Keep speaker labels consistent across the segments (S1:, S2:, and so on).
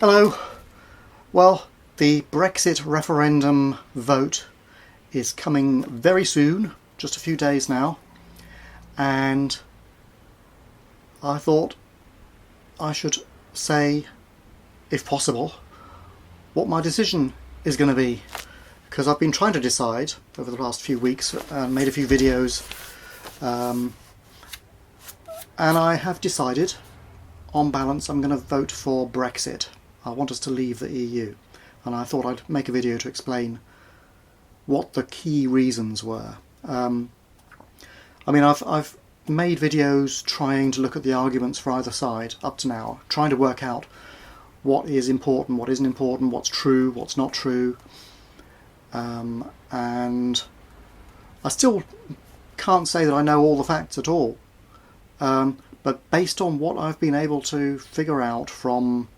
S1: Hello. Well, the Brexit referendum vote is coming very soon, just a few days now, and I thought I should say, if possible, what my decision is going to be, because I've been trying to decide over the last few weeks and made a few videos, and I have decided, on balance, I'm going to vote for Brexit. I want us to leave the EU, and I thought I'd make a video to explain what the key reasons were. I've made videos trying to look at the arguments for either side up to now, trying to work out what is important, what isn't important, what's true, what's not true, and I still can't say that I know all the facts at all, but based on what I've been able to figure out from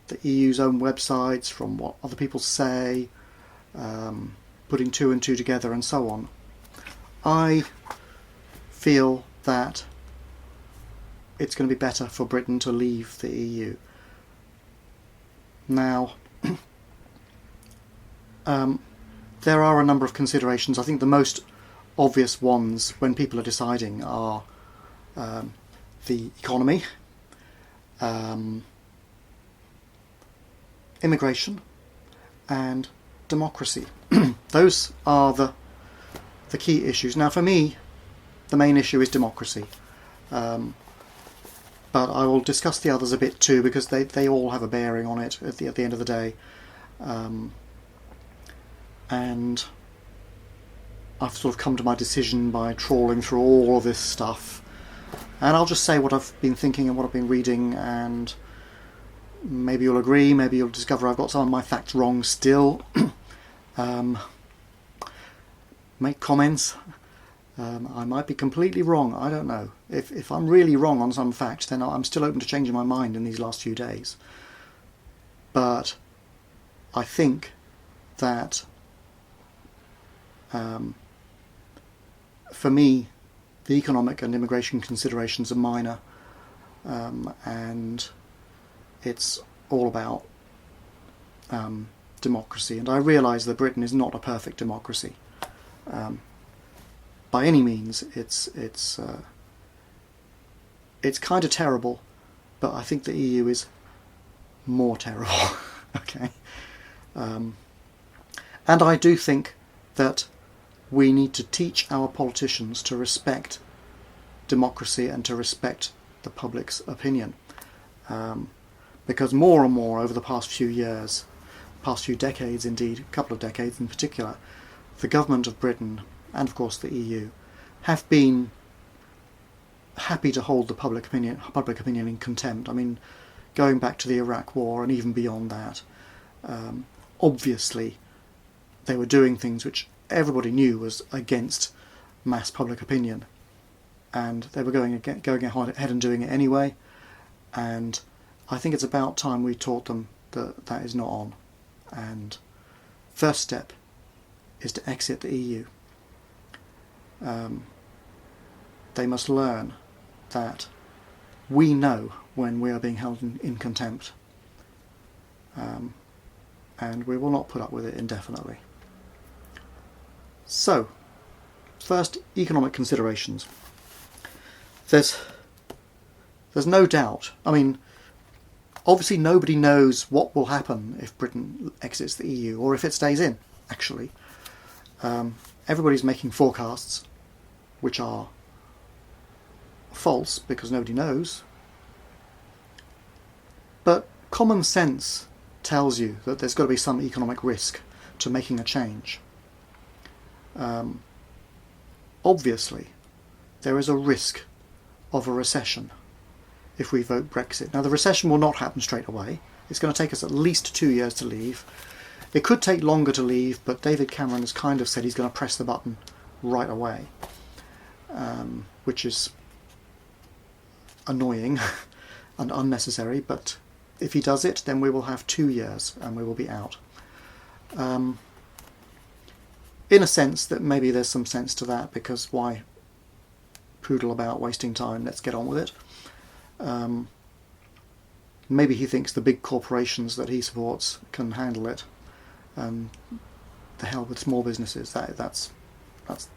S1: the EU's own websites, from what other people say, putting two and two together and so on, I feel that it's going to be better for Britain to leave the EU. Now, there are a number of considerations. I think the most obvious ones when people are deciding are the economy, immigration, and democracy. Those are the key issues. Now, for me, the main issue is democracy, but I will discuss the others a bit too, because they all have a bearing on it at the end of the day. And I've sort of come to my decision by trawling through all of this stuff, and I'll just say what I've been thinking and what I've been reading, and maybe you'll agree, maybe you'll discover I've got some of my facts wrong still. Make comments. I might be completely wrong, I don't know. If I'm really wrong on some fact, then I'm still open to changing my mind in these last few days. But I think that for me, the economic and immigration considerations are minor, and it's all about democracy. And I realise that Britain is not a perfect democracy. By any means, it's kind of terrible, but I think the EU is more terrible. Okay, and I do think that we need to teach our politicians to respect democracy and to respect the public's opinion, because more and more over the past few years, past few decades indeed, a couple of decades in particular, the government of Britain and of course the EU have been happy to hold the public opinion in contempt. I mean, going back to the Iraq War and even beyond that, obviously they were doing things which everybody knew was against mass public opinion, and they were going ahead and doing it anyway. And I think it's about time we taught them that that is not on. And first step is to exit the EU. They must learn that we know when we are being held in contempt, and we will not put up with it indefinitely. So, first, economic considerations. There's no doubt. I mean, obviously nobody knows what will happen if Britain exits the EU, or if it stays in, actually. Everybody's making forecasts which are false because nobody knows. But common sense tells you that there's got to be some economic risk to making a change. Obviously, there is a risk of a recession if we vote Brexit. Now, the recession will not happen straight away. It's going to take us at least 2 years to leave. It could take longer to leave, but David Cameron has kind of said he's going to press the button right away, which is annoying and unnecessary, but if he does it, then we will have 2 years and we will be out. In a sense, that maybe there's some sense to that, because why poodle about wasting time? Let's get on with it. Maybe he thinks the big corporations that he supports can handle it, and the hell with small businesses. That's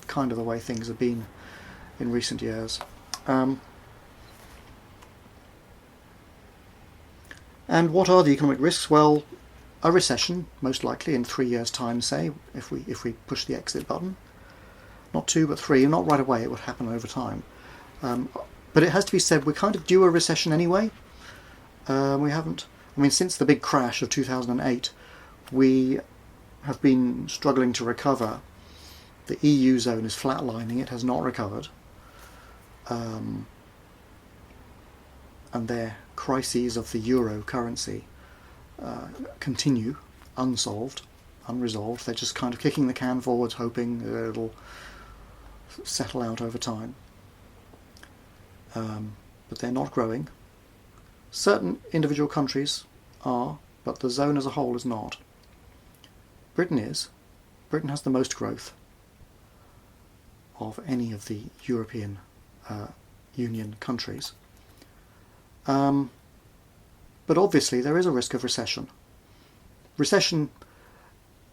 S1: kind of the way things have been in recent years. And what are the economic risks? Well, a recession, most likely in 3 years' time, say, if we push the exit button. Not 2, but 3, not right away, it would happen over time. But it has to be said, we're kind of due a recession anyway. We haven't, since the big crash of 2008, we have been struggling to recover. The EU zone is flatlining, it has not recovered. And their crises of the euro currency continue unresolved. They're just kind of kicking the can forwards, hoping that it'll settle out over time. But they're not growing. Certain individual countries are, but the zone as a whole is not. Britain is. Britain has the most growth of any of the European Union countries. But obviously there is a risk of recession. Recession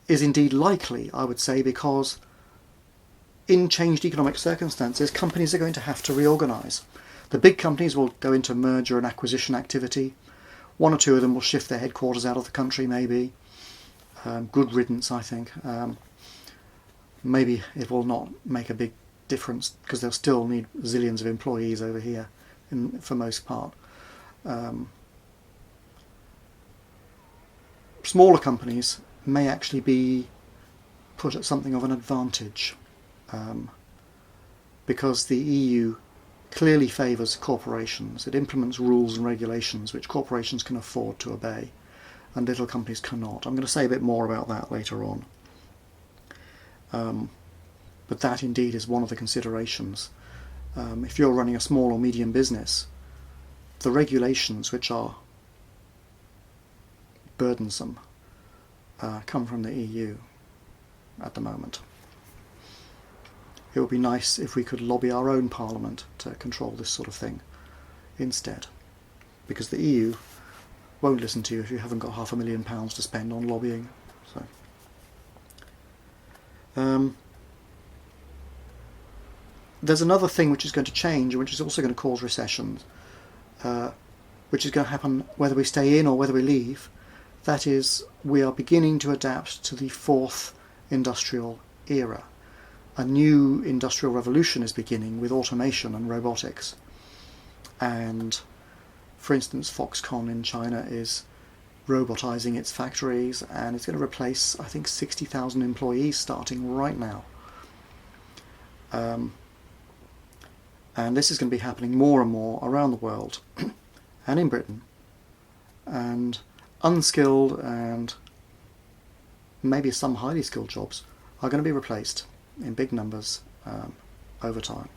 S1: is indeed likely, I would say, because in changed economic circumstances, companies are going to have to reorganise. The big companies will go into merger and acquisition activity. 1 or 2 of them will shift their headquarters out of the country, maybe. Good riddance, I think. Maybe it will not make a big difference because they'll still need zillions of employees over here for most part. Smaller companies may actually be put at something of an advantage because the EU clearly favours corporations. It implements rules and regulations which corporations can afford to obey and little companies cannot. I'm going to say a bit more about that later on. But that indeed is one of the considerations. If you're running a small or medium business, the regulations which are burdensome come from the EU at the moment. It would be nice if we could lobby our own parliament to control this sort of thing instead, because the EU won't listen to you if you haven't got £500,000 to spend on lobbying. So there's another thing which is going to change, which is also going to cause recessions, which is going to happen whether we stay in or whether we leave. That is, we are beginning to adapt to the 4th industrial era. A new industrial revolution is beginning with automation and robotics. And, for instance, Foxconn in China is robotising its factories, and it's going to replace, I think, 60,000 employees starting right now. And this is going to be happening more and more around the world, and in Britain. And unskilled and maybe some highly skilled jobs are going to be replaced in big numbers over time.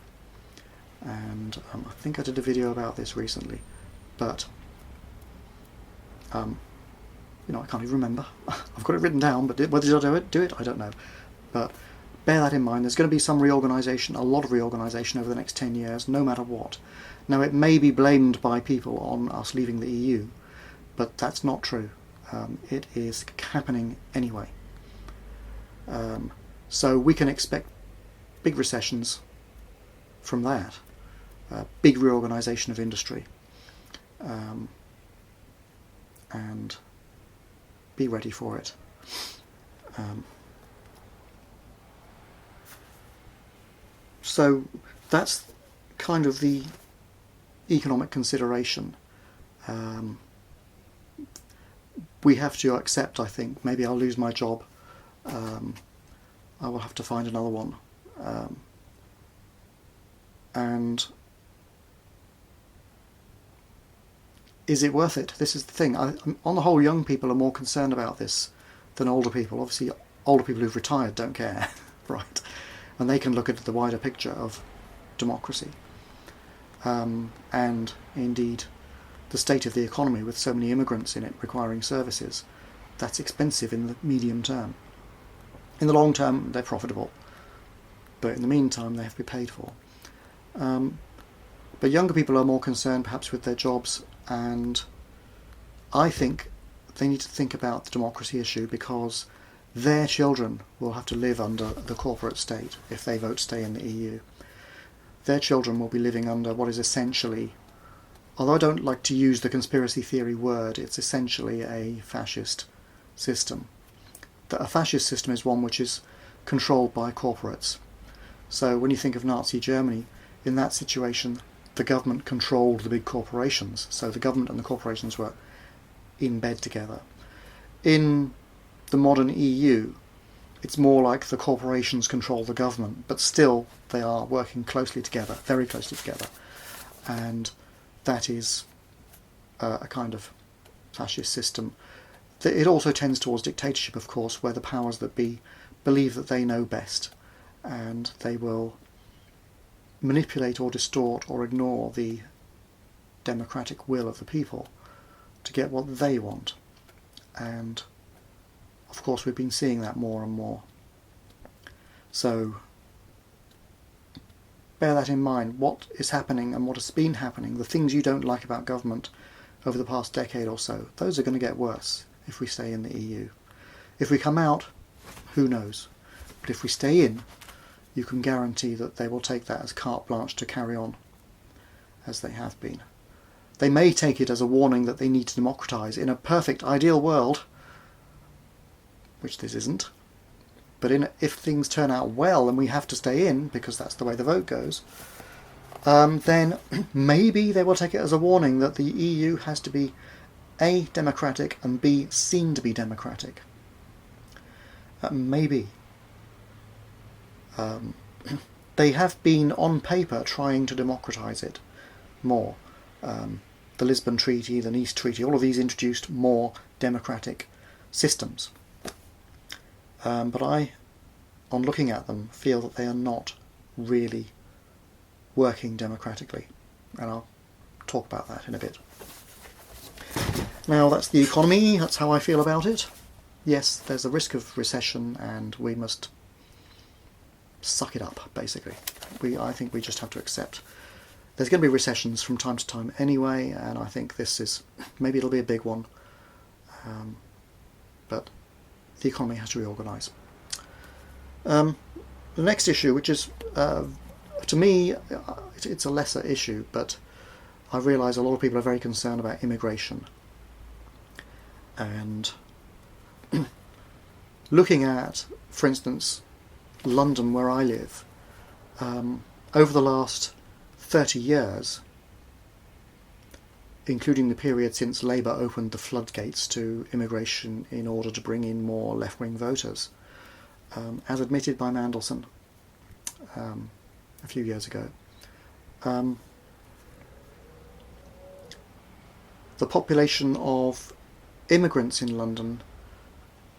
S1: And I think I did a video about this recently, but I can't even remember. I've got it written down, but whether did I do it, I don't know. But bear that in mind. There's going to be some reorganisation, a lot of reorganisation over the next 10 years, no matter what. Now, it may be blamed by people on us leaving the EU, but that's not true. It is happening anyway. So we can expect big recessions from that, big reorganisation of industry, and be ready for it. So that's kind of the economic consideration. We have to accept, I think, maybe I'll lose my job. I will have to find another one. And is it worth it? This is the thing. On the whole, young people are more concerned about this than older people. Obviously, older people who've retired don't care, right? And they can look at the wider picture of democracy. And indeed, the state of the economy with so many immigrants in it requiring services, that's expensive in the medium term. In the long term, they're profitable, but in the meantime, they have to be paid for. But younger people are more concerned perhaps with their jobs and I think they need to think about the democracy issue, because their children will have to live under the corporate state if they vote stay in the EU. Their children will be living under what is essentially, although I don't like to use the conspiracy theory word, it's essentially a fascist system. A fascist system is one which is controlled by corporates. So when you think of Nazi Germany, in that situation the government controlled the big corporations, so the government and the corporations were in bed together. In the modern EU, it's more like the corporations control the government, but still they are working closely together, very closely together, and that is a kind of fascist system. It also tends towards dictatorship, of course, where the powers that be believe that they know best, and they will manipulate or distort or ignore the democratic will of the people to get what they want. And of course we've been seeing that more and more. So bear that in mind. What is happening and what has been happening, the things you don't like about government over the past decade or so, those are going to get worse if we stay in the EU. If we come out, who knows? But if we stay in, you can guarantee that they will take that as carte blanche to carry on as they have been. They may take it as a warning that they need to democratise in a perfect, ideal world, which this isn't. But if things turn out well and we have to stay in, because that's the way the vote goes, then maybe they will take it as a warning that the EU has to be A, democratic, and B, seen to be democratic. Maybe. They have been, on paper, trying to democratise it more. The Lisbon Treaty, the Nice Treaty, all of these introduced more democratic systems. But I, on looking at them, feel that they are not really working democratically. And I'll talk about that in a bit. Now, that's the economy. That's how I feel about it. Yes, there's a risk of recession, and we must suck it up, basically. I think we just have to accept there's going to be recessions from time to time anyway, and I think this is, maybe it'll be a big one, but the economy has to reorganise. The next issue, which is, to me, it's a lesser issue, but I realise a lot of people are very concerned about immigration. And looking at, for instance, London, where I live, over the last 30 years, including the period since Labour opened the floodgates to immigration in order to bring in more left-wing voters, as admitted by Mandelson a few years ago, the population of immigrants in London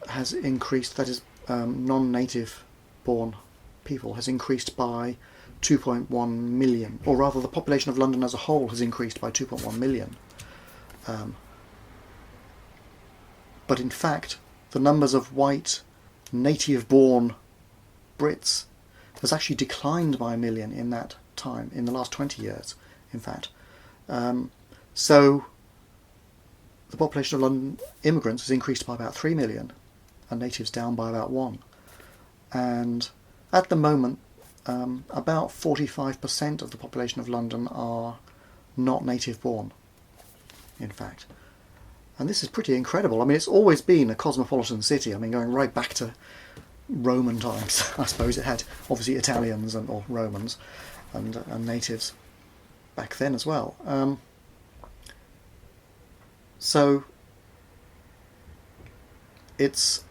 S1: has increased, that is, non-native born people, has increased by 2.1 million, or rather the population of London as a whole has increased by 2.1 million. But in fact, the numbers of white, native-born Brits has actually declined by 1 million in that time, in the last 20 years, in fact. So the population of London immigrants has increased by about 3 million, and natives down by about 1. And at the moment, about 45% of the population of London are not native-born, in fact. And this is pretty incredible. I mean, it's always been a cosmopolitan city. I mean, going right back to Roman times, I suppose. It had, obviously, Italians or Romans and natives back then as well. So it's...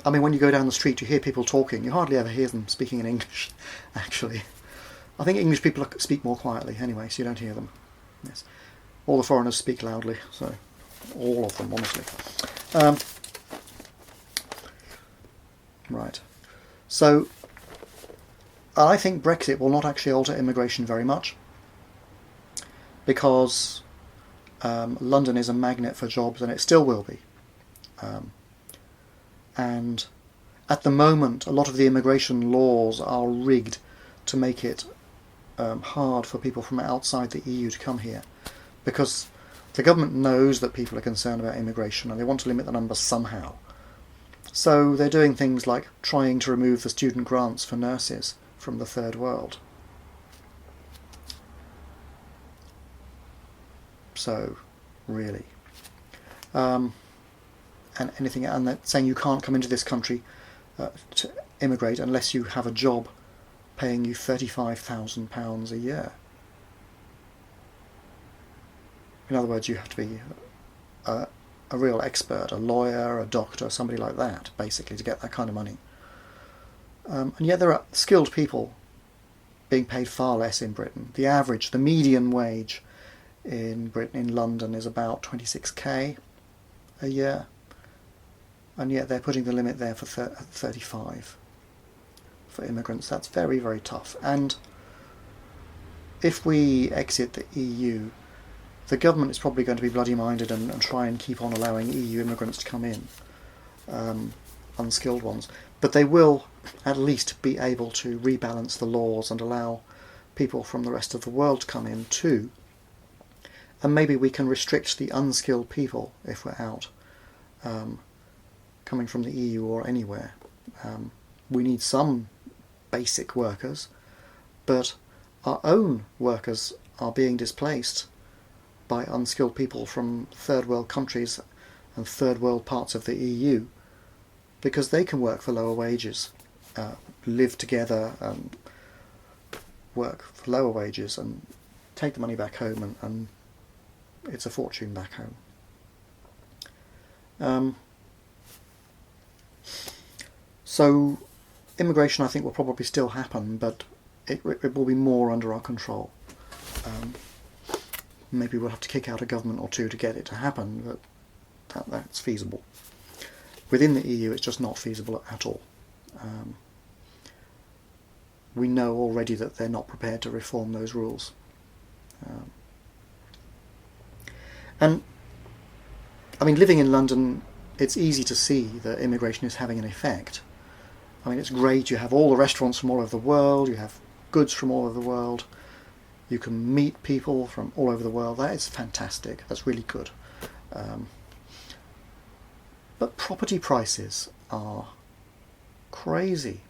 S1: I mean, when you go down the street, you hear people talking. You hardly ever hear them speaking in English, actually. I think English people speak more quietly anyway, so you don't hear them. Yes, all the foreigners speak loudly, so all of them, honestly. Right. So I think Brexit will not actually alter immigration very much, because London is a magnet for jobs, and it still will be. And at the moment, a lot of the immigration laws are rigged to make it hard for people from outside the EU to come here, because the government knows that people are concerned about immigration and they want to limit the numbers somehow. So they're doing things like trying to remove the student grants for nurses from the third world. So, really. And anything, and they're saying you can't come into this country to immigrate unless you have a job paying you £35,000 a year. In other words, you have to be a real expert, a lawyer, a doctor, somebody like that, basically, to get that kind of money. And yet there are skilled people being paid far less in Britain. The median wage in Britain, in London, is about 26k a year. And yet they're putting the limit there for 35 for immigrants. That's very, very tough. And if we exit the EU, the government is probably going to be bloody minded and try and keep on allowing EU immigrants to come in, unskilled ones. But they will at least be able to rebalance the laws and allow people from the rest of the world to come in too. And maybe we can restrict the unskilled people if we're out, coming from the EU or anywhere. We need some basic workers, but our own workers are being displaced by unskilled people from third world countries and third world parts of the EU, because they can work for lower wages, live together and work for lower wages and take the money back home, and it's a fortune back home. So immigration, I think, will probably still happen, but it will be more under our control. Maybe we'll have to kick out a government or two to get it to happen, but that's feasible. Within the EU, it's just not feasible at all. We know already that they're not prepared to reform those rules. And, I mean, living in London, it's easy to see that immigration is having an effect. I mean, it's great, you have all the restaurants from all over the world, you have goods from all over the world, you can meet people from all over the world. That is fantastic, that's really good. But property prices are crazy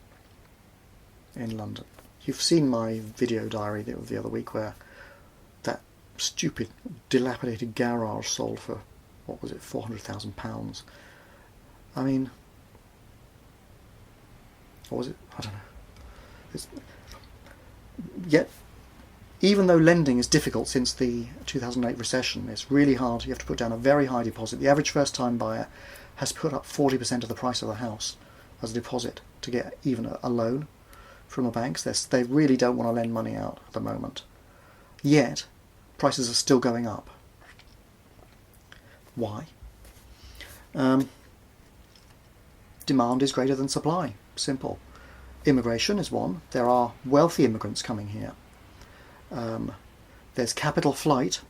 S1: in London. You've seen my video diary the other week where that stupid dilapidated garage sold for, what was it, £400,000. I mean, what was it? I don't know. Yet, even though lending is difficult since the 2008 recession, it's really hard. You have to put down a very high deposit. The average first-time buyer has put up 40% of the price of the house as a deposit to get even a loan from the banks. They really don't want to lend money out at the moment. Yet, prices are still going up. Why? Demand is greater than supply. Simple. Immigration is one. There are wealthy immigrants coming here. There's capital flight.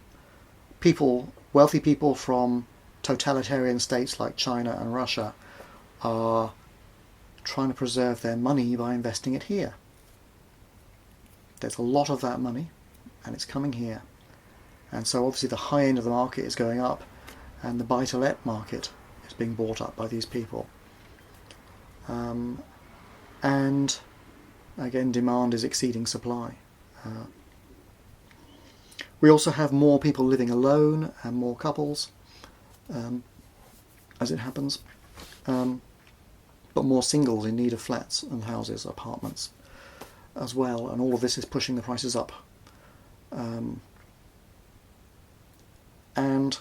S1: Wealthy people from totalitarian states like China and Russia are trying to preserve their money by investing it here. There's a lot of that money, and it's coming here. And so obviously the high end of the market is going up, and the buy-to-let market is being bought up by these people. And again, demand is exceeding supply. We also have more people living alone and more couples, as it happens, but more singles in need of flats and houses, apartments as well, and all of this is pushing the prices up. And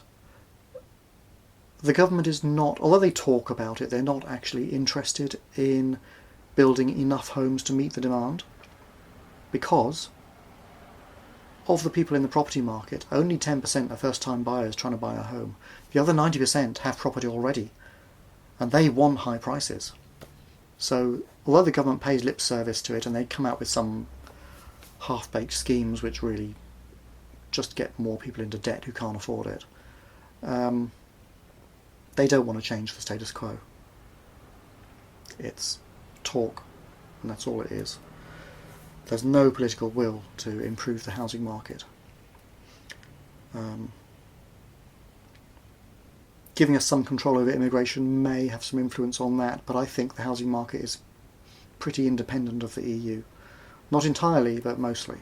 S1: the government is not, although they talk about it, they're not actually interested in building enough homes to meet the demand, because of the people in the property market, only 10% are first-time buyers trying to buy a home. The other 90% have property already, and they want high prices. So, although the government pays lip service to it, and they come out with some half-baked schemes which really just get more people into debt who can't afford it, they don't want to change the status quo. It's talk, and that's all it is. There's no political will to improve the housing market. giving us some control over immigration may have some influence on that, but I think the housing market is pretty independent of the EU. Not entirely, but mostly.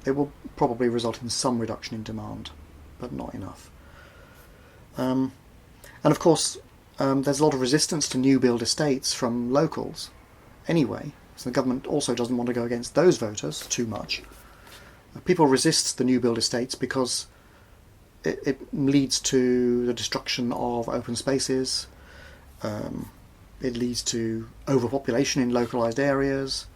S1: It will probably result in some reduction in demand, but not enough. And of course, there's a lot of resistance to new build estates from locals anyway, so the government also doesn't want to go against those voters too much. People resist the new build estates because it leads to the destruction of open spaces, it leads to overpopulation in localised areas,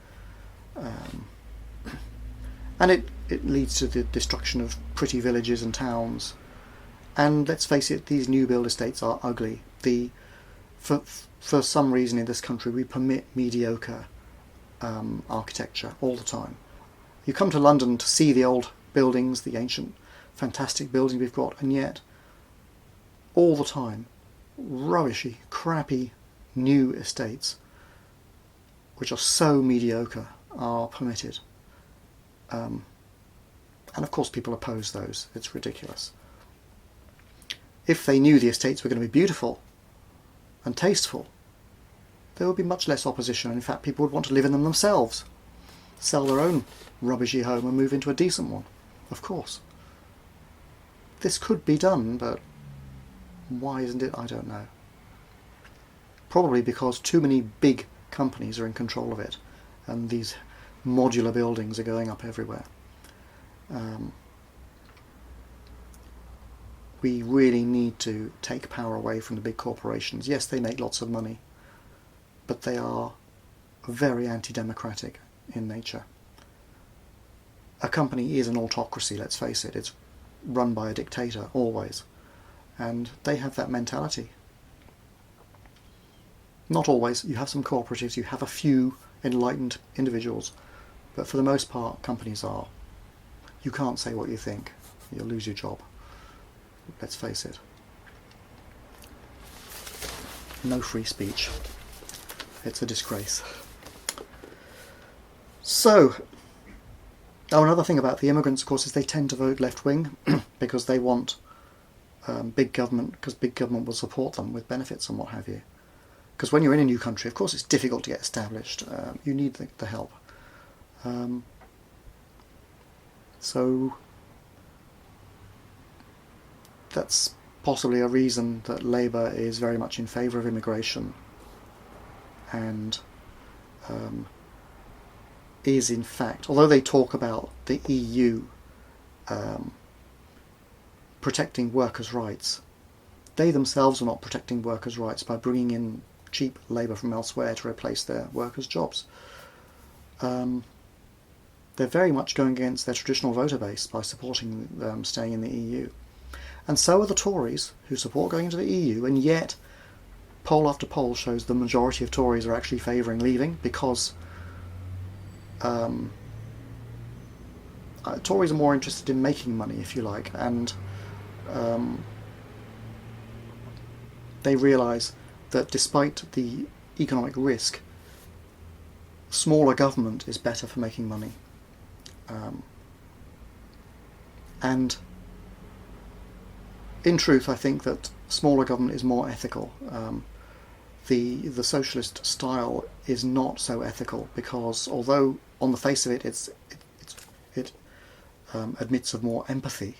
S1: and it leads to the destruction of pretty villages and towns. And let's face it, these new build estates are ugly. For some reason in this country we permit mediocre architecture all the time. You come to London to see the old buildings, the ancient fantastic buildings we've got, and yet all the time rubbishy, crappy new estates which are so mediocre are permitted. And of course people oppose those. It's ridiculous. If they knew the estates were going to be beautiful and tasteful, there would be much less opposition. In fact, people would want to live in them themselves, sell their own rubbishy home and move into a decent one, of course. This could be done, but why isn't it? I don't know. Probably because too many big companies are in control of it, and these modular buildings are going up everywhere. We really need to take power away from the big corporations. Yes, they make lots of money, but they are very anti-democratic in nature. A company is an autocracy, let's face it. It's run by a dictator, always. And they have that mentality. Not always. You have some cooperatives, you have a few enlightened individuals, but for the most part, companies are. You can't say what you think. You'll lose your job. Let's face it. No free speech. It's a disgrace. So, another thing about the immigrants, of course, is they tend to vote left-wing because they want big government, because big government will support them with benefits and what have you. Because when you're in a new country, of course, it's difficult to get established. You need the help. So that's possibly a reason that Labour is very much in favour of immigration and is in fact, although they talk about the EU protecting workers' rights, they themselves are not protecting workers' rights by bringing in cheap labour from elsewhere to replace their workers' jobs. They're very much going against their traditional voter base by supporting them staying in the EU. And so are the Tories, who support going into the EU, and yet poll after poll shows the majority of Tories are actually favouring leaving because Tories are more interested in making money, if you like, and they realise that despite the economic risk, smaller government is better for making money. And in truth, I think that smaller government is more ethical. The socialist style is not so ethical because, although on the face of it, it admits of more empathy,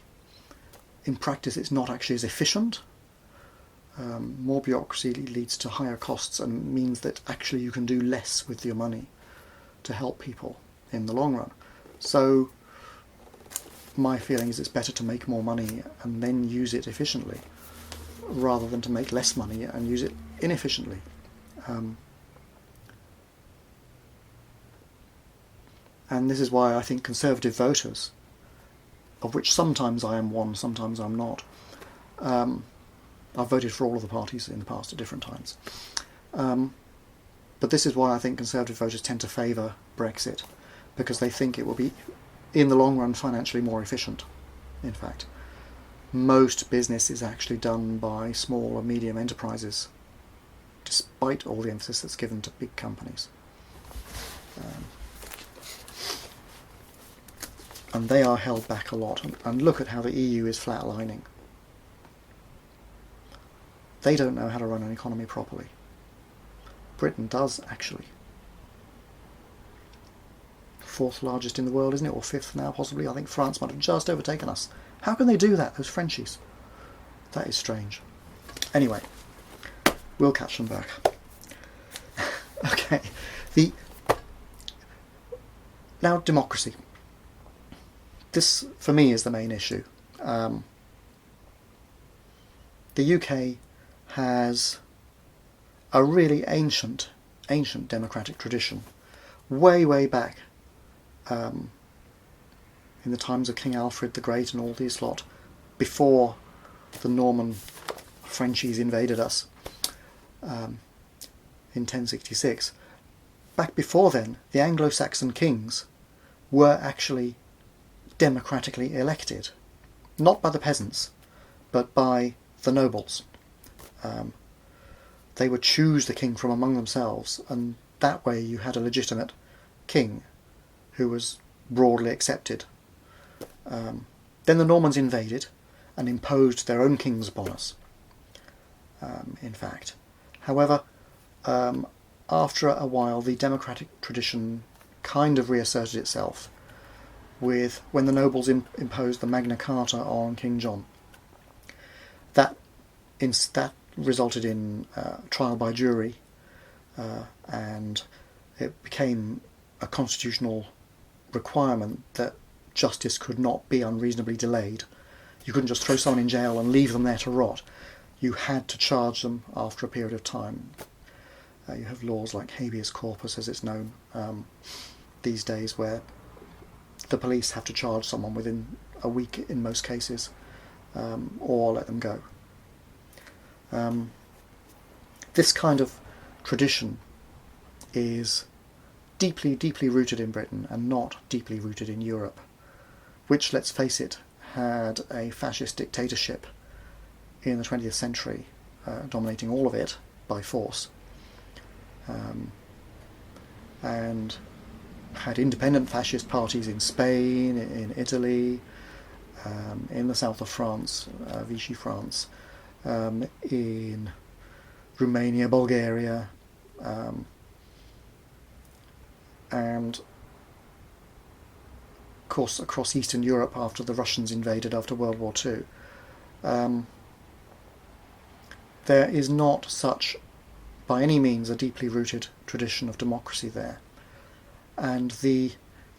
S1: in practice it's not actually as efficient. More bureaucracy leads to higher costs and means that actually you can do less with your money to help people in the long run. So my feeling is it's better to make more money and then use it efficiently rather than to make less money and use it inefficiently. And this is why I think conservative voters, of which sometimes I am one, sometimes I'm not, I've voted for all of the parties in the past at different times. But this is why I think conservative voters tend to favour Brexit, because they think it will be, in the long run, financially more efficient. In fact, most business is actually done by small and medium enterprises, despite all the emphasis that's given to big companies. And they are held back a lot. And look at how the EU is flatlining. They don't know how to run an economy properly. Britain does, actually. Fourth largest in the world, isn't it? Or fifth now, possibly. I think France might have just overtaken us. How can they do that, those Frenchies? That is strange. Anyway, we'll catch them back. Okay. Now, democracy. This, for me, is the main issue. The UK has a really ancient democratic tradition, way back in the times of King Alfred the Great and all these lot, before the Norman Frenchies invaded us in 1066. Back before then, the Anglo-Saxon kings were actually democratically elected, not by the peasants, but by the nobles. They would choose the king from among themselves, and that way you had a legitimate king who was broadly accepted. Then the Normans invaded and imposed their own kings upon us, in fact. However, after a while the democratic tradition kind of reasserted itself when the nobles imposed the Magna Carta on King John. That resulted in trial by jury, and it became a constitutional requirement that justice could not be unreasonably delayed. You couldn't just throw someone in jail and leave them there to rot. You had to charge them after a period of time. You have laws like habeas corpus, as it's known these days, where the police have to charge someone within a week in most cases, or let them go. This kind of tradition is deeply rooted in Britain and not deeply rooted in Europe, which, let's face it, had a fascist dictatorship in the 20th century, dominating all of it by force, and had independent fascist parties in Spain, in Italy, in the south of France, Vichy France, in Romania, Bulgaria, and of course across Eastern Europe after the Russians invaded after World War II. There is not such, by any means, a deeply rooted tradition of democracy there. And the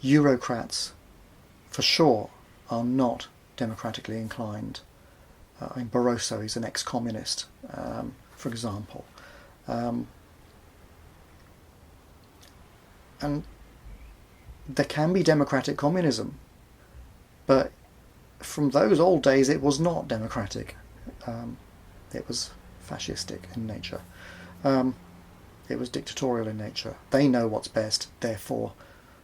S1: Eurocrats, for sure, are not democratically inclined. Barroso is an ex-communist, for example. And there can be democratic communism, but from those old days it was not democratic. It was fascistic in nature. It was dictatorial in nature. They know what's best, therefore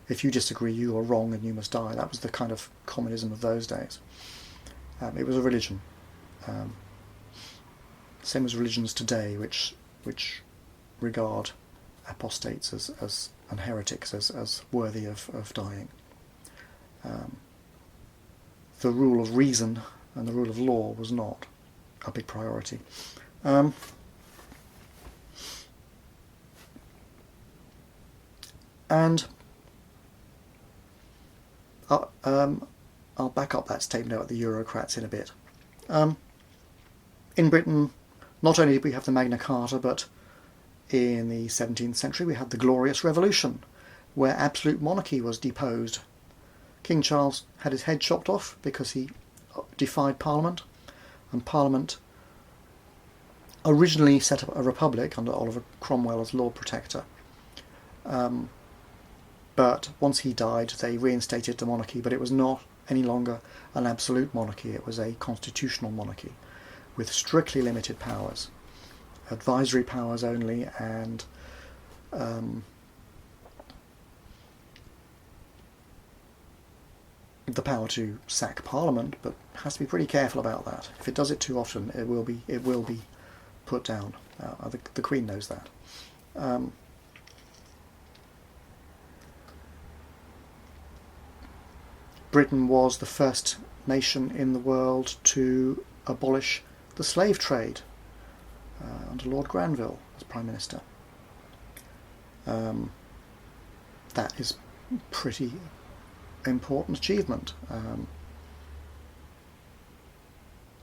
S1: if you disagree you are wrong and you must die. That was the kind of communism of those days. It was a religion. Same as religions today, which regard apostates as and heretics as worthy of dying. The rule of reason and the rule of law was not a big priority. And I'll back up that statement about the Eurocrats in a bit. In Britain, not only did we have the Magna Carta, but in the 17th century we had the Glorious Revolution, where absolute monarchy was deposed. King Charles had his head chopped off because he defied Parliament, and Parliament originally set up a republic under Oliver Cromwell as Lord Protector. But once he died, they reinstated the monarchy, but it was not any longer an absolute monarchy. It was a constitutional monarchy with strictly limited powers, advisory powers only, and the power to sack Parliament, but has to be pretty careful about that. If it does it too often, it will be put down. The Queen knows that. Britain was the first nation in the world to abolish the slave trade. under Lord Granville as Prime Minister. That is a pretty important achievement.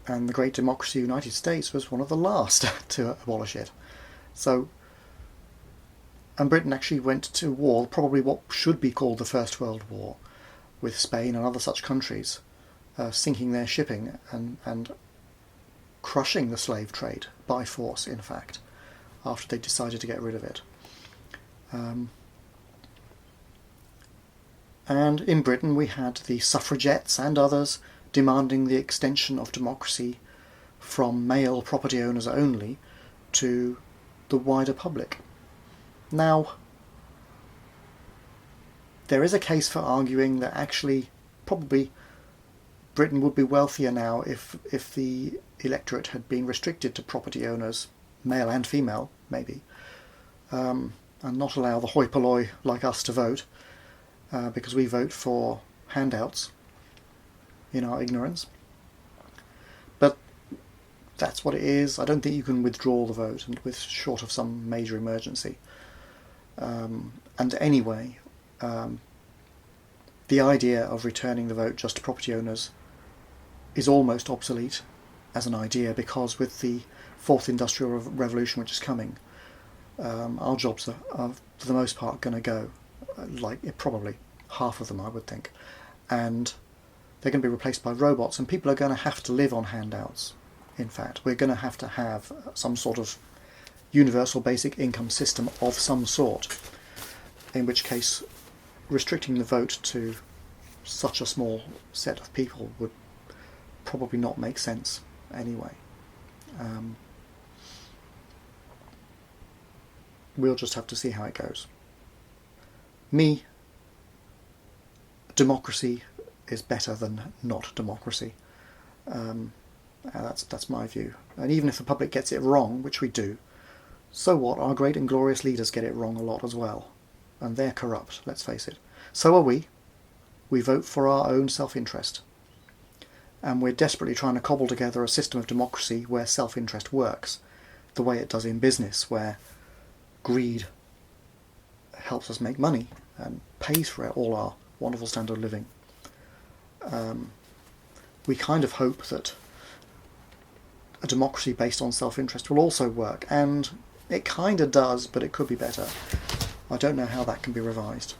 S1: And the great democracy of the United States was one of the last to abolish it. So, and Britain actually went to war, probably what should be called the First World War, with Spain and other such countries, sinking their shipping and crushing the slave trade by force, in fact, after they decided to get rid of it. And in Britain we had the suffragettes and others demanding the extension of democracy from male property owners only to the wider public. Now, there is a case for arguing that actually probably Britain would be wealthier now if the electorate had been restricted to property owners, male and female, maybe, and not allow the hoi polloi like us to vote, because we vote for handouts in our ignorance. But that's what it is. I don't think you can withdraw the vote short of some major emergency. And anyway, the idea of returning the vote just to property owners is almost obsolete as an idea, because with the fourth industrial revolution which is coming, our jobs are for the most part going to go, probably half of them I would think, and they're going to be replaced by robots, and people are going to have to live on handouts. In fact, we're going to have some sort of universal basic income system of some sort, in which case restricting the vote to such a small set of people would probably not make sense anyway. We'll just have to see how it goes. Democracy is better than not democracy. That's my view. And even if the public gets it wrong, which we do, so what? Our great and glorious leaders get it wrong a lot as well. And they're corrupt, let's face it. So are we. We vote for our own self-interest. And we're desperately trying to cobble together a system of democracy where self-interest works, the way it does in business, where greed helps us make money and pays for all our wonderful standard of living. We kind of hope that a democracy based on self-interest will also work, and it kind of does, but it could be better. I don't know how that can be revised,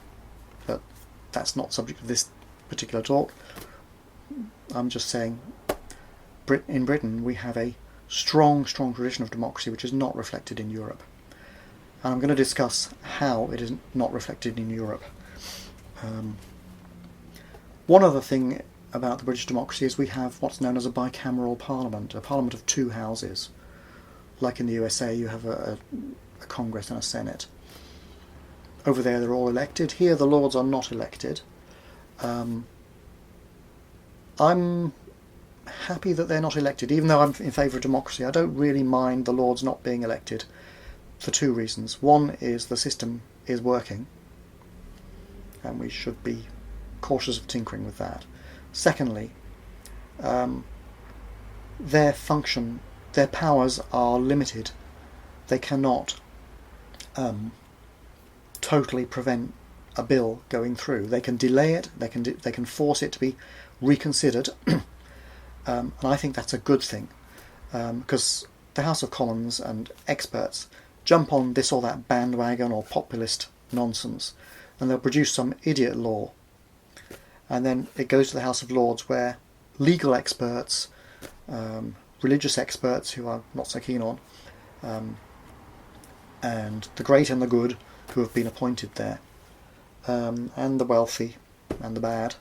S1: but that's not subject to this particular talk. I'm just saying, in Britain we have a strong tradition of democracy which is not reflected in Europe. And I'm going to discuss how it is not reflected in Europe. One other thing about the British democracy is we have what's known as a bicameral parliament, a parliament of two houses. Like in the USA, you have a Congress and a Senate. Over there they're all elected. Here the Lords are not elected. I'm happy that they're not elected, even though I'm in favour of democracy. I don't really mind the Lords not being elected for two reasons. One is the system is working, and we should be cautious of tinkering with that. Secondly, their powers are limited. They cannot totally prevent a bill going through. They can delay it. They can force it to be reconsidered, and I think that's a good thing, because the House of Commons and experts jump on this or that bandwagon or populist nonsense, and they'll produce some idiot law, and then it goes to the House of Lords, where legal experts, religious experts who I'm not so keen on, and the great and the good who have been appointed there, and the wealthy and the bad,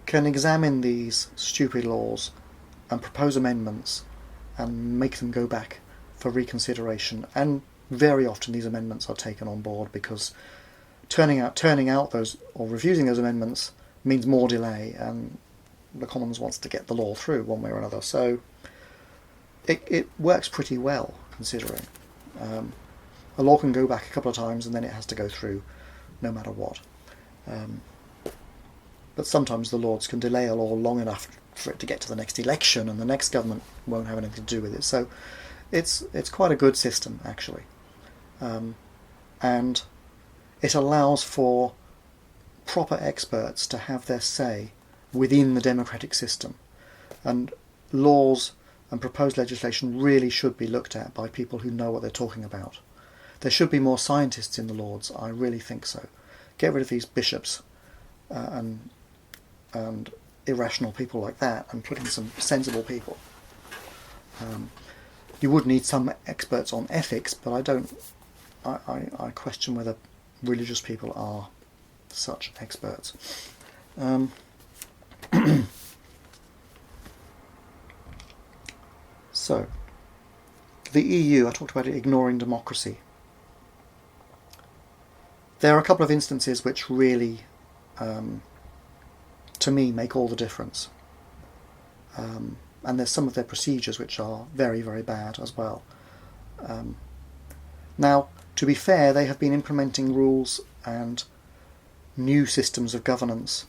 S1: can examine these stupid laws and propose amendments and make them go back for reconsideration. And very often these amendments are taken on board, because turning out those or refusing those amendments means more delay, and the Commons wants to get the law through one way or another. So it works pretty well, considering. A law can go back a couple of times and then it has to go through no matter what. But sometimes the Lords can delay a law long enough for it to get to the next election, and the next government won't have anything to do with it. So it's quite a good system, actually. And it allows for proper experts to have their say within the democratic system. And laws and proposed legislation really should be looked at by people who know what they're talking about. There should be more scientists in the Lords, I really think so. Get rid of these bishops and irrational people like that, and put in some sensible people. You would need some experts on ethics, but I question whether religious people are such experts. So, the EU, I talked about it ignoring democracy. There are a couple of instances which really, to me, make all the difference. And there's some of their procedures which are very, very bad as well. Now, to be fair, they have been implementing rules and new systems of governance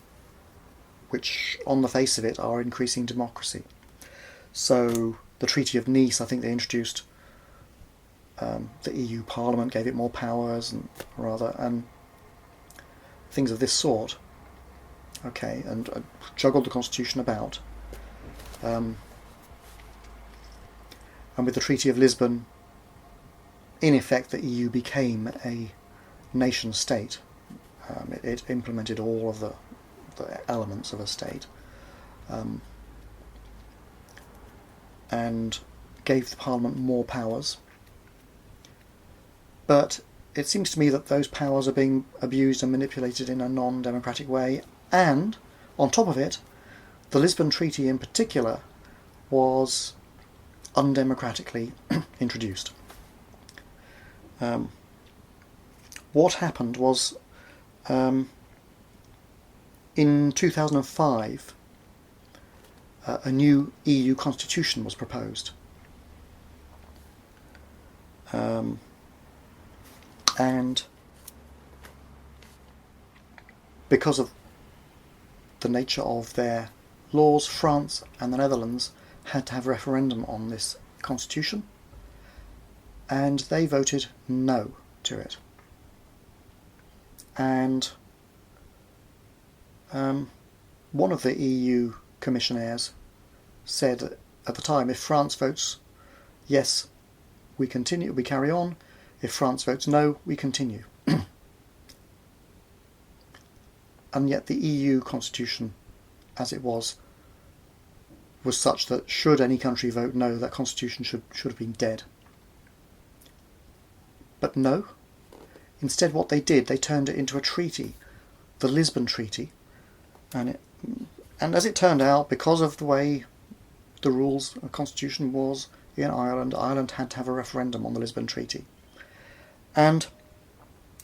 S1: which, on the face of it, are increasing democracy. So, the Treaty of Nice, I think they introduced the EU Parliament, gave it more powers, and things of this sort. Okay, and juggled the Constitution about. And with the Treaty of Lisbon, in effect, the EU became a nation state. It implemented all of the elements of a state, and gave the Parliament more powers. But it seems to me that those powers are being abused and manipulated in a non-democratic way, and, on top of it, the Lisbon Treaty in particular was undemocratically introduced. What happened was, in 2005, a new EU constitution was proposed. And because of the nature of their laws, France and the Netherlands had to have a referendum on this constitution, and they voted no to it. And one of the EU commissionaires said at the time, if France votes yes, we carry on. If France votes no, we continue. And yet the EU constitution, as it was such that should any country vote no, that constitution should have been dead. But no. Instead what they did, they turned it into a treaty, the Lisbon Treaty, and as it turned out, because of the way the rules of constitution was in Ireland had to have a referendum on the Lisbon Treaty. And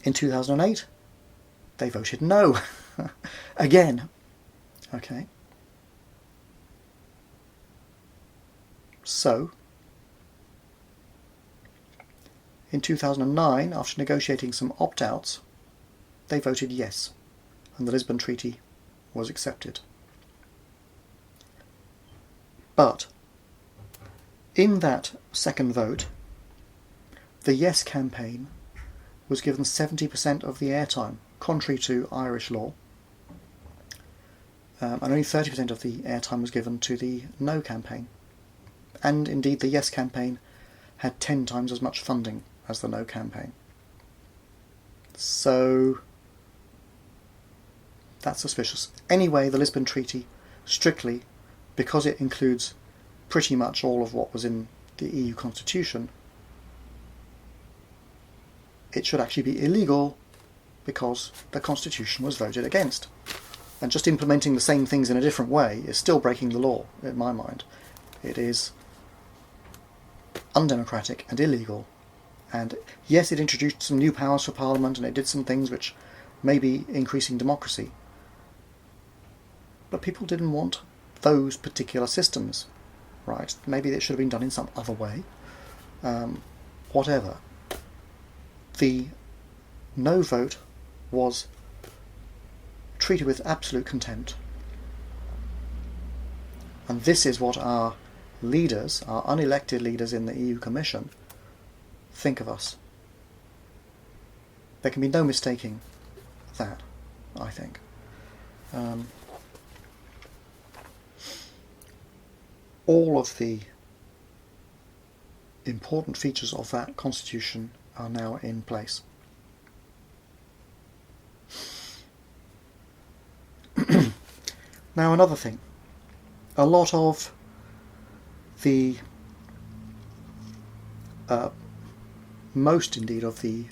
S1: in 2008, they voted no. Again. Okay. So, in 2009, after negotiating some opt-outs, they voted yes, and the Lisbon Treaty was accepted. But, in that second vote, the yes campaign was given 70% of the airtime, contrary to Irish law, and only 30% of the airtime was given to the no campaign. And indeed the yes campaign had 10 times as much funding as the no campaign. So that's suspicious. Anyway, the Lisbon Treaty, strictly, because it includes pretty much all of what was in the EU Constitution, it should actually be illegal because the Constitution was voted against. And just implementing the same things in a different way is still breaking the law, in my mind. It is undemocratic and illegal. And yes, it introduced some new powers for Parliament and it did some things which may be increasing democracy. But people didn't want those particular systems, right? Maybe it should have been done in some other way. Whatever. The no vote was treated with absolute contempt. And this is what our leaders, our unelected leaders in the EU Commission, think of us. There can be no mistaking that, I think. All of the important features of that constitution are now in place. Now, another thing. A lot of the most indeed of the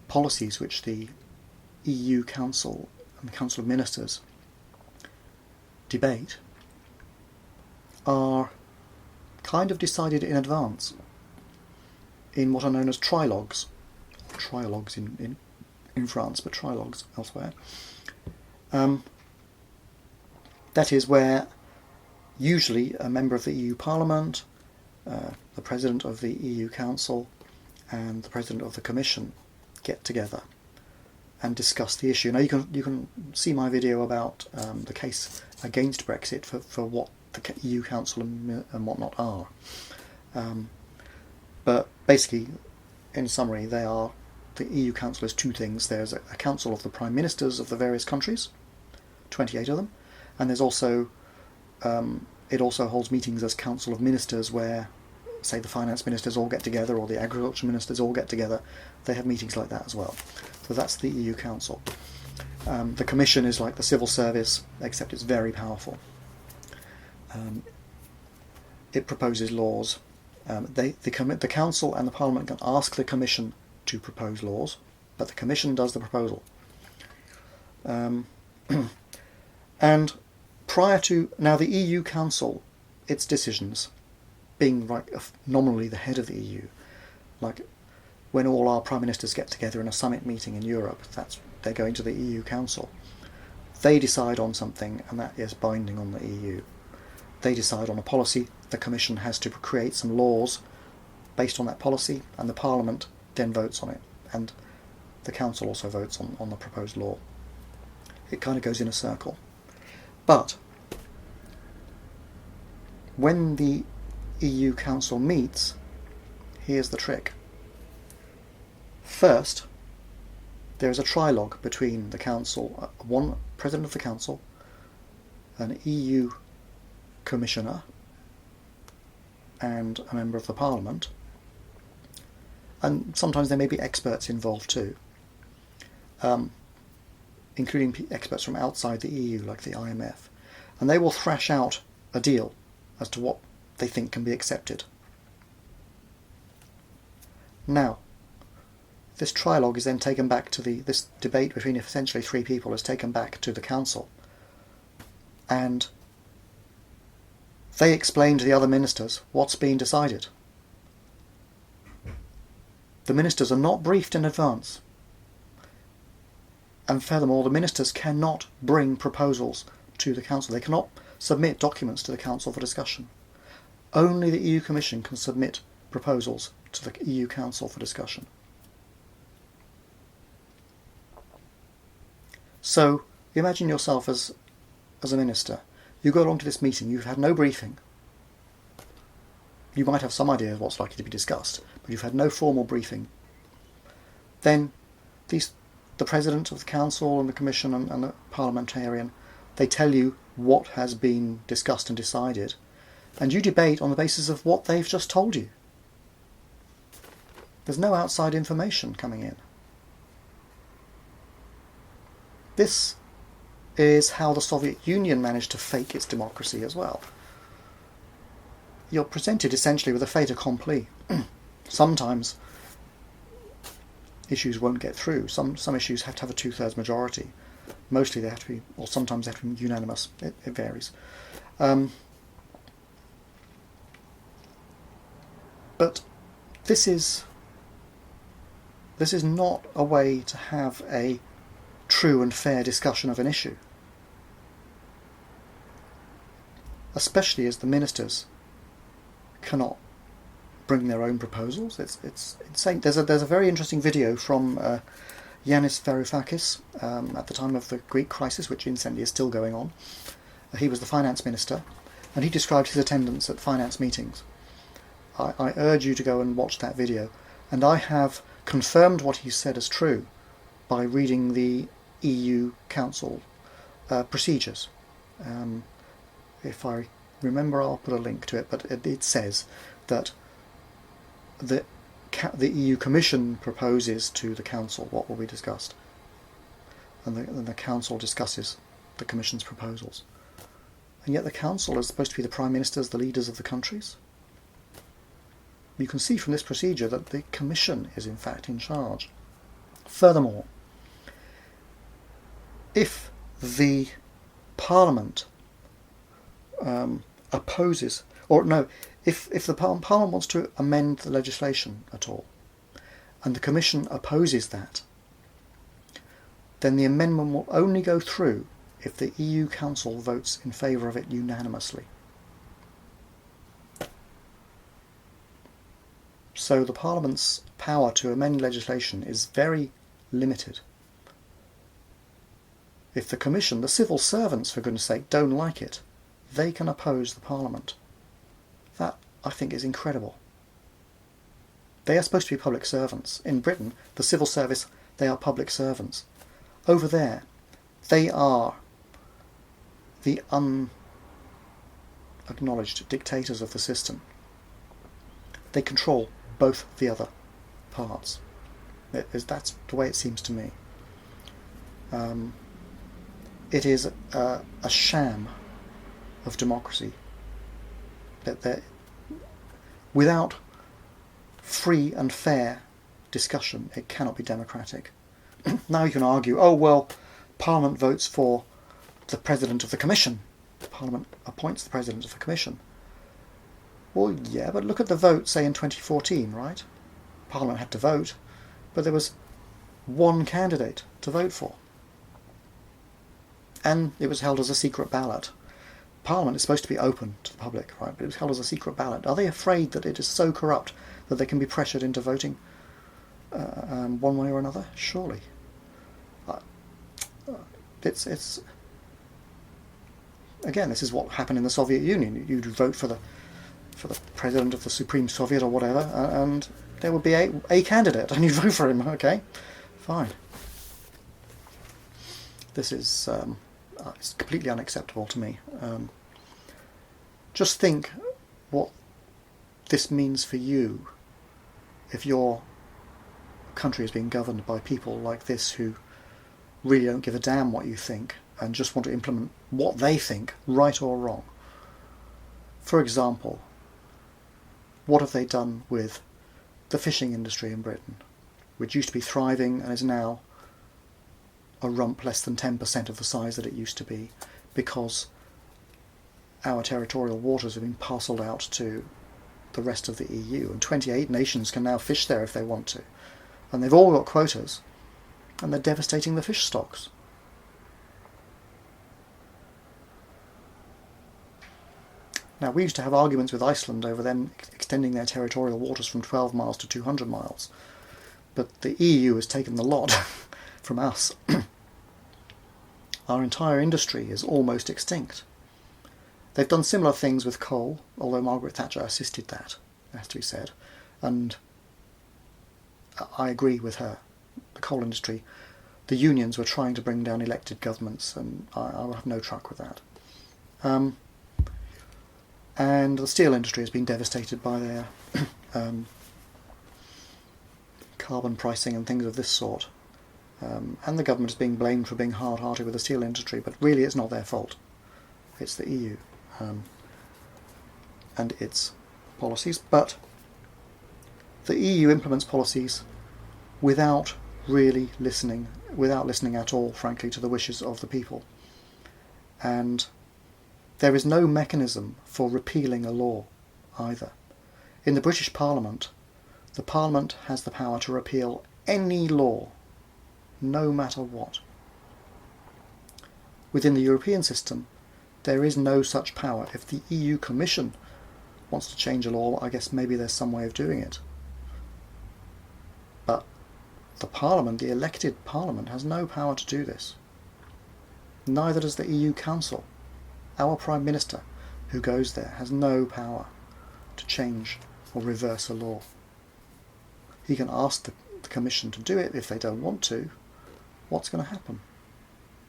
S1: policies which the EU Council and the Council of Ministers debate are kind of decided in advance in what are known as trilogues. Trilogues in France, but trilogues elsewhere. That is where usually a member of the EU Parliament, the President of the EU Council and the President of the Commission get together and discuss the issue. Now you can see my video about the case against Brexit for what the EU Council and whatnot are. But basically, in summary, the EU Council is two things. There's a council of the Prime Ministers of the various countries, 28 of them, and there's also it also holds meetings as Council of Ministers where, say, the finance ministers all get together or the agriculture ministers all get together. They have meetings like that as well. So that's the EU Council. The Commission is like the civil service, except it's very powerful. It proposes laws. The Council and the Parliament can ask the Commission to propose laws, but the Commission does the proposal. And prior to now, the EU Council, its decisions, being like nominally the head of the EU, like when all our prime ministers get together in a summit meeting in Europe, they're going to the EU Council. They decide on something, and that is binding on the EU. They decide on a policy. The Commission has to create some laws based on that policy, and the Parliament then votes on it, and the Council also votes on the proposed law. It kind of goes in a circle. But when the EU Council meets, here's the trick. First, there is a trilogue between the Council, one President of the Council, an EU Commissioner, and a member of the Parliament, and sometimes there may be experts involved too, including experts from outside the EU, like the IMF, and they will thrash out a deal as to what they think can be accepted. Now, this trilogue is then taken back to this debate between essentially three people is taken back to the Council, and they explain to the other ministers what's being decided. The ministers are not briefed in advance. And furthermore, the ministers cannot bring proposals to the Council. They cannot submit documents to the Council for discussion. Only the EU Commission can submit proposals to the EU Council for discussion. So, imagine yourself as a minister. You go along to this meeting, you've had no briefing. You might have some idea of what's likely to be discussed, but you've had no formal briefing. Then the President of the Council and the Commission and the Parliamentarian, they tell you what has been discussed and decided, and you debate on the basis of what they've just told you. There's no outside information coming in. This is how the Soviet Union managed to fake its democracy as well. You're presented essentially with a fait accompli. Sometimes issues won't get through. Some issues have to have a 2/3 majority. Mostly they have to be, or sometimes they have to be unanimous. It varies. But this is not a way to have a true and fair discussion of an issue. Especially as the ministers cannot bring their own proposals. It's insane. There's a very interesting video from Yanis Varoufakis at the time of the Greek crisis, which incidentally is still going on. He was the finance minister, and he described his attendance at finance meetings. I urge you to go and watch that video, and I have confirmed what he said as true by reading the EU Council procedures. If I remember, I'll put a link to it, but it says that the EU Commission proposes to the Council what will be discussed, and the Council discusses the Commission's proposals. And yet the Council is supposed to be the Prime Ministers, the leaders of the countries. You can see from this procedure that the Commission is in fact in charge. Furthermore, if the Parliament opposes, or no, if the Parliament wants to amend the legislation at all, and the Commission opposes that, then the amendment will only go through if the EU Council votes in favour of it unanimously. So the Parliament's power to amend legislation is very limited. If the Commission, the civil servants for goodness sake, don't like it, they can oppose the Parliament. That, I think, is incredible. They are supposed to be public servants. In Britain, the civil service, they are public servants. Over there, they are the unacknowledged dictators of the system. They control both the other parts. That's the way it seems to me. It is a sham of democracy. That without free and fair discussion, it cannot be democratic. Now you can argue, oh well, Parliament votes for the President of the Commission. Parliament appoints the President of the Commission. Well, yeah, but look at the vote, say in 2014, right? Parliament had to vote, but there was one candidate to vote for. And it was held as a secret ballot. Parliament is supposed to be open to the public, right? But it was held as a secret ballot. Are they afraid that it is so corrupt that they can be pressured into voting one way or another? Surely. It's again, this is what happened in the Soviet Union. You'd vote for the President of the Supreme Soviet or whatever, and there would be a candidate, and you'd vote for him. Okay, fine. This is it's completely unacceptable to me. Just think what this means for you if your country is being governed by people like this who really don't give a damn what you think and just want to implement what they think, right or wrong. For example, what have they done with the fishing industry in Britain, which used to be thriving and is now a rump less than 10% of the size that it used to be, because our territorial waters have been parcelled out to the rest of the EU, and 28 nations can now fish there if they want to. And they've all got quotas, and they're devastating the fish stocks. Now, we used to have arguments with Iceland over them extending their territorial waters from 12 miles to 200 miles. But the EU has taken the lot from us. Our entire industry is almost extinct. They've done similar things with coal, although Margaret Thatcher assisted that, it has to be said. And I agree with her. The coal industry, the unions were trying to bring down elected governments, and I will have no truck with that. And the steel industry has been devastated by their carbon pricing and things of this sort. And the government is being blamed for being hard-hearted with the steel industry, but really it's not their fault. It's the EU and its policies. But the EU implements policies without really listening, at all, frankly, to the wishes of the people. And there is no mechanism for repealing a law either. In the British Parliament, the Parliament has the power to repeal any law, no matter what. Within the European system, there is no such power. If the EU Commission wants to change a law, I guess maybe there's some way of doing it. But the Parliament, the elected Parliament, has no power to do this. Neither does the EU Council. Our Prime Minister who goes there has no power to change or reverse a law. He can ask the Commission to do it. If they don't want to, what's going to happen?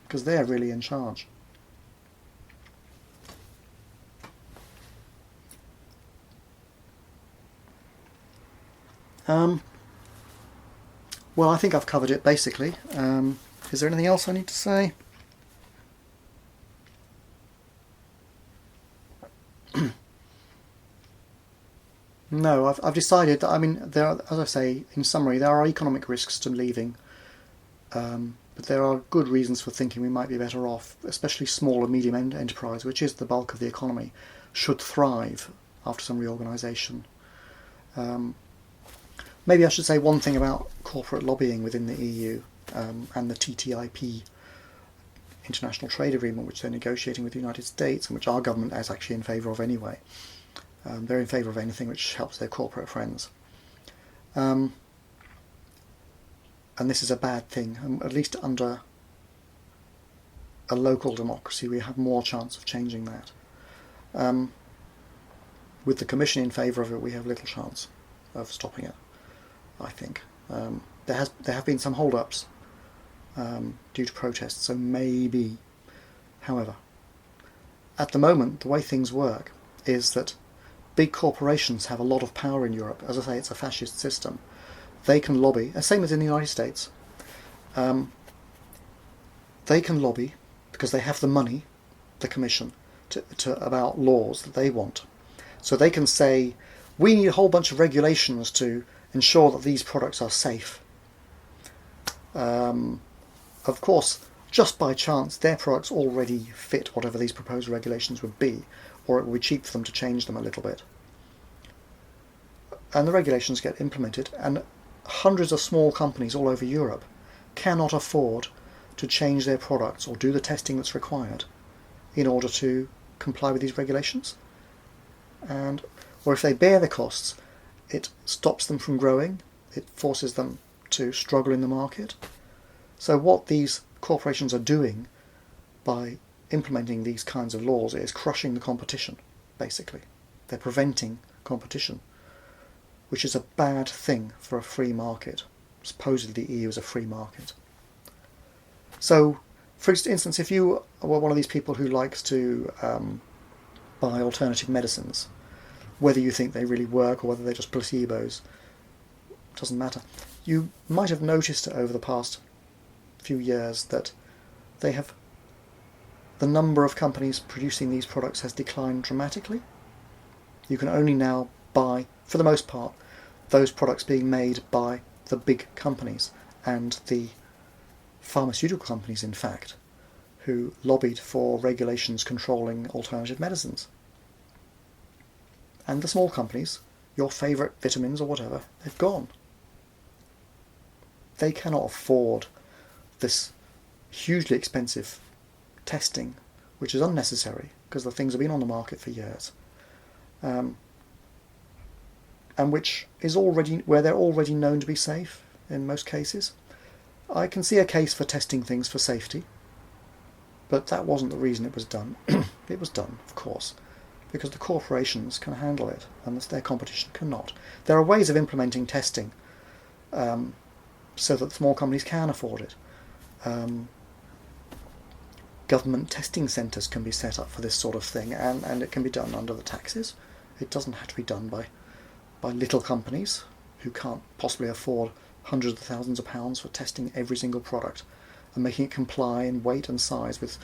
S1: Because they're really in charge. Well, I think I've covered it basically. Is there anything else I need to say? No, I've decided that, I mean, there are, as I say, in summary, there are economic risks to leaving, but there are good reasons for thinking we might be better off, especially small and medium enterprise, which is the bulk of the economy, should thrive after some reorganisation. Maybe I should say one thing about corporate lobbying within the EU and the TTIP, International Trade Agreement, which they're negotiating with the United States and which our government is actually in favour of anyway. They're in favour of anything which helps their corporate friends. And this is a bad thing. At least under a local democracy we have more chance of changing that. With the Commission in favour of it, we have little chance of stopping it, I think. There have been some hold-ups due to protests, so maybe. However, at the moment, the way things work is that big corporations have a lot of power in Europe. As I say, it's a fascist system. They can lobby, same as in the United States. They can lobby because they have the money, the Commission, about laws that they want. So they can say, we need a whole bunch of regulations to ensure that these products are safe. Of course, just by chance, their products already fit whatever these proposed regulations would be, or it would be cheap for them to change them a little bit. And the regulations get implemented, and hundreds of small companies all over Europe cannot afford to change their products or do the testing that's required in order to comply with these regulations. Or if they bear the costs, it stops them from growing, it forces them to struggle in the market. So what these corporations are doing by implementing these kinds of laws is crushing the competition, basically. They're preventing competition, which is a bad thing for a free market. Supposedly the EU is a free market. So, for instance, if you were one of these people who likes to buy alternative medicines, whether you think they really work or whether they're just placebos, doesn't matter. You might have noticed over the past few years that the number of companies producing these products has declined dramatically. You can only now buy, for the most part, those products being made by the big companies and the pharmaceutical companies, in fact, who lobbied for regulations controlling alternative medicines. And the small companies, your favourite vitamins or whatever, they've gone. They cannot afford this hugely expensive testing, which is unnecessary because the things have been on the market for years, and which is where they're already known to be safe in most cases. I can see a case for testing things for safety, but that wasn't the reason it was done. It was done, of course, because the corporations can handle it and their competition cannot. There are ways of implementing testing so that small companies can afford it. Government testing centres can be set up for this sort of thing, and it can be done under the taxes. It doesn't have to be done by little companies who can't possibly afford hundreds of thousands of pounds for testing every single product and making it comply in weight and size with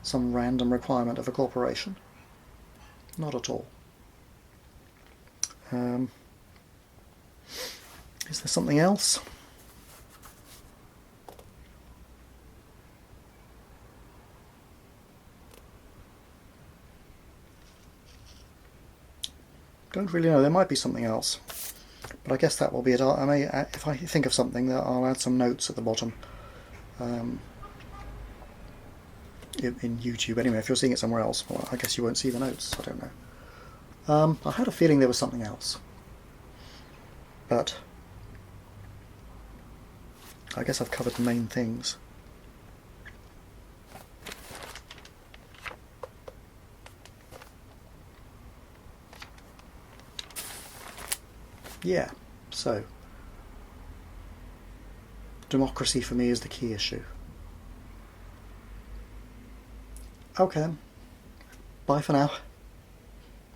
S1: some random requirement of a corporation. Not at all. Is there something else? Don't really know. There might be something else, but I guess that will be it. I may, if I think of something, I'll add some notes at the bottom in YouTube. Anyway, if you're seeing it somewhere else, well, I guess you won't see the notes. I don't know. I had a feeling there was something else, but I guess I've covered the main things. Yeah, so democracy for me is the key issue. Okay then. Bye for now.